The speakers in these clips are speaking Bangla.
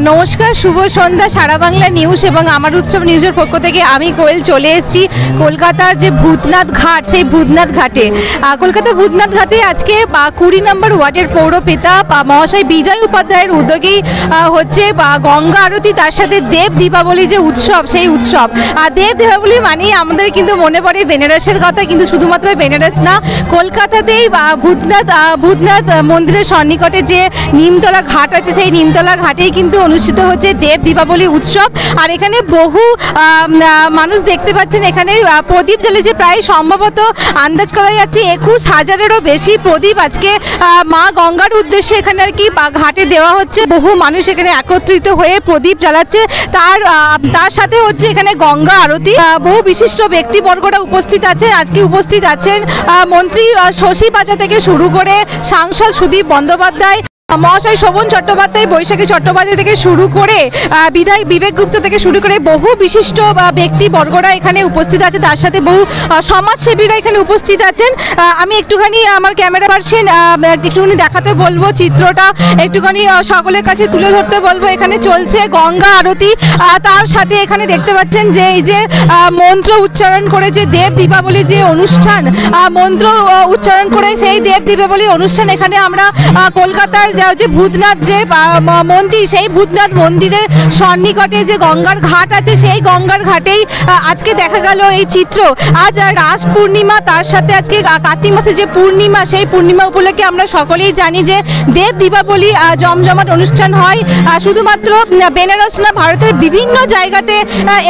নমস্কার, শুভ সন্ধ্যা। সারা বাংলা নিউজ এবং আমার উৎসব নিউজের পক্ষ থেকে আমি কোয়েল চলে এসেছি কলকাতার যে ভূতনাথ ঘাট, সেই ভূতনাথ ঘাটে। কলকাতা ভূতনাথ ঘাটে আজকে 20 নম্বর ওয়ার্ডের পৌরপিতা মহাশয় বিজয় উপাধ্যায়ের উদ্যোগেই হচ্ছে গঙ্গা আরতি, তার সাথে দেব দীপাবলি যে উৎসব, সেই উৎসব। দেব দীপাবলি মানেই আমাদের কিন্তু মনে পড়ে বেনারসের কথা, কিন্তু শুধুমাত্র বেনারস না, কলকাতাতেই ভূতনাথ মন্দিরের সন্নিকটে যে নিমতলা ঘাট আছে, সেই নিমতলা ঘাটেই কিন্তু অনুষ্ঠিত হচ্ছে দেব দীপাবলি উৎসব। আর এখানে বহু মানুষ দেখতে পাচ্ছেন, এখানে প্রদীপ জ্বালিয়েছে। প্রায় সম্ভবত আন্দাজ করা যাচ্ছে 21,000-এরও বেশি প্রদীপ আজকে মা গঙ্গার উদ্দেশ্যে এখানে আর কি ঘাটে দেওয়া হচ্ছে। বহু মানুষ এখানে একত্রিত হয়ে প্রদীপ জ্বালাচ্ছে। তার সাথে হচ্ছে এখানে গঙ্গা আরতি। বহু বিশিষ্ট ব্যক্তিবর্গরা উপস্থিত আছে। আজকে উপস্থিত আছেন মন্ত্রী শশী পাজা থেকে শুরু করে সাংসদ সুদীপ বন্দ্যোপাধ্যায়, মহাশয় শোভন চট্টোপাধ্যায়, বৈশাখী চট্টোপাধ্যায় থেকে শুরু করে বিধায়ক বিবেক গুপ্ত থেকে শুরু করে বহু বিশিষ্ট ব্যক্তিবর্গরা এখানে উপস্থিত আছে। তার সাথে বহু সমাজসেবীরা এখানে উপস্থিত আছেন। আমি একটুখানি আমার ক্যামেরা পার্সন একটুখানি দেখাতে বলবো, চিত্রটা একটুখানি সকলের কাছে তুলে ধরতে বলবো। এখানে চলছে গঙ্গা আরতি। তার সাথে এখানে দেখতে পাচ্ছেন যে এই যে মন্ত্র উচ্চারণ করে যে দেব দীপাবলি যে অনুষ্ঠান, মন্ত্র উচ্চারণ করে সেই দেব দীপাবলি অনুষ্ঠান এখানে আমরা কলকাতার যে ভূতনাথ যে মন্দির, সেই ভূতনাথ মন্দিরের সন্নিকটে যে গঙ্গার ঘাট আছে, সেই গঙ্গার ঘাটেই আজকে দেখা গেল এই চিত্র। আজ রাস পূর্ণিমা, তার সাথে আজকে কার্তিক মাসে যে পূর্ণিমা, সেই পূর্ণিমা উপলক্ষে আমরা সকলেই জানি যে দেব দীপাবলি জমজমাট অনুষ্ঠান হয়। শুধুমাত্র বেনারস না, ভারতের বিভিন্ন জায়গাতে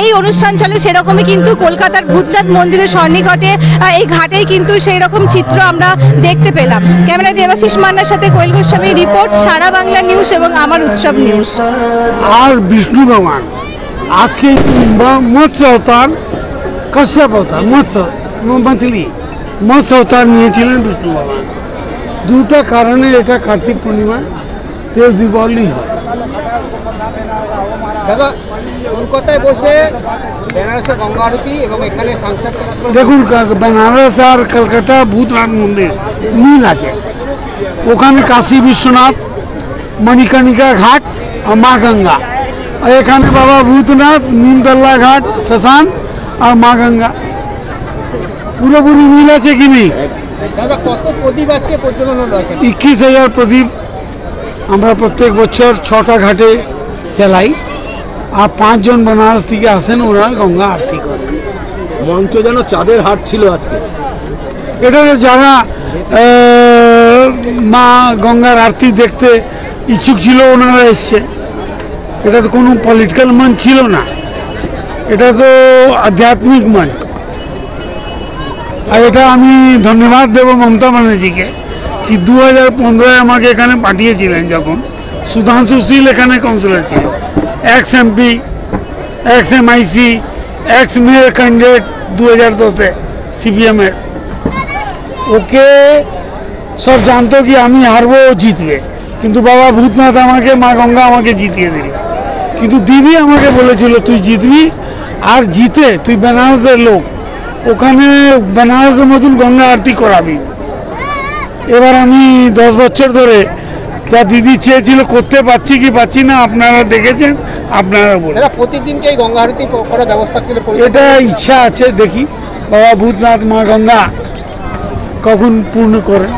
এই অনুষ্ঠান চলে। সেরকমই কিন্তু কলকাতার ভূতনাথ মন্দিরের সন্নিকটে এই ঘাটেই কিন্তু সেই রকম চিত্র আমরা দেখতে পেলাম। ক্যামেরা দেবাশিস মান্নার সাথে কোয়েল গোস্বামী, রিপোর্ট সারা বাংলা নিউজ এবং আমার উৎসব নিউজ। আর বিষ্ণু ভগবান আজকে মৎস্য অবতার, কশ্যপ অবতার, মৎস্য অবতার নিয়েছিলেন বিষ্ণু ভগবান। দুটা কারণে এটা কার্তিক পূর্ণিমা দেব দীপাবলি হয়। দাদা, কলকাতায় বসে বেনারসের গঙ্গা আরতি এবং এখানে সাংসদ, দেখুন বেনারস আর কলকাতা ভূতনাথ মন্দির মিল আছে। ওখানে কাশী বিশ্বনাথ, মণিকর্ণিকা ঘাট আর মা গঙ্গা। আর এখানে বাবা ভূতনাথ, নিমতলা ঘাট, শ্মশান আর মা গঙ্গা, পুরোপুরি মিল আছে কি নেই? দাদা, কত প্রদীপ আজকে প্রজ্বলন হলো? 21,000 প্রদীপ আমরা প্রত্যেক বছর 6টা ঘাটে জ্বালাই। আর 5 জন বেনারস থেকে আসেন, ওরা গঙ্গা আরতি করেন। মঞ্চ যেন চাঁদের হাট ছিল আজকে। এটা যারা মা গঙ্গার আরতি দেখতে ইচ্ছুক ছিল, ওনারা এসছে। এটা তো কোনো পলিটিক্যাল মঞ্চ ছিল না, এটা তো আধ্যাত্মিক মঞ্চ। আর এটা আমি ধন্যবাদ দেব মমতা ব্যানার্জিকে, কি 2015-এ আমাকে এখানে পাঠিয়েছিলেন, যখন সুধাংশু শীল এখানে কাউন্সিলর ছিল, ex MP, ex MIC, ex mayor candidate 2010-এ সিপিএমের। ওকে সব জানতো কি আমি হারবো, ও জিতবে, কিন্তু বাবা ভূতনাথ আমাকে, মা গঙ্গা আমাকে জিতিয়ে দিল। কিন্তু দিদি আমাকে বলেছিল তুই জিতবি, আর জিতে তুই বেনারসের লোক, ওখানে বেনারসের মতন গঙ্গা আরতি করাবি। এবার আমি 10 বছর ধরে যা দিদি চেয়েছিল করতে পারছি কি পাচ্ছি না, আপনারা দেখেছেন, আপনারা বলেন। প্রতিদিনকে এই গঙ্গা আরতি করার ব্যবস্থা, এটা ইচ্ছা আছে, দেখি বাবা ভূতনাথ মা গঙ্গা কখন পূর্ণ করেন।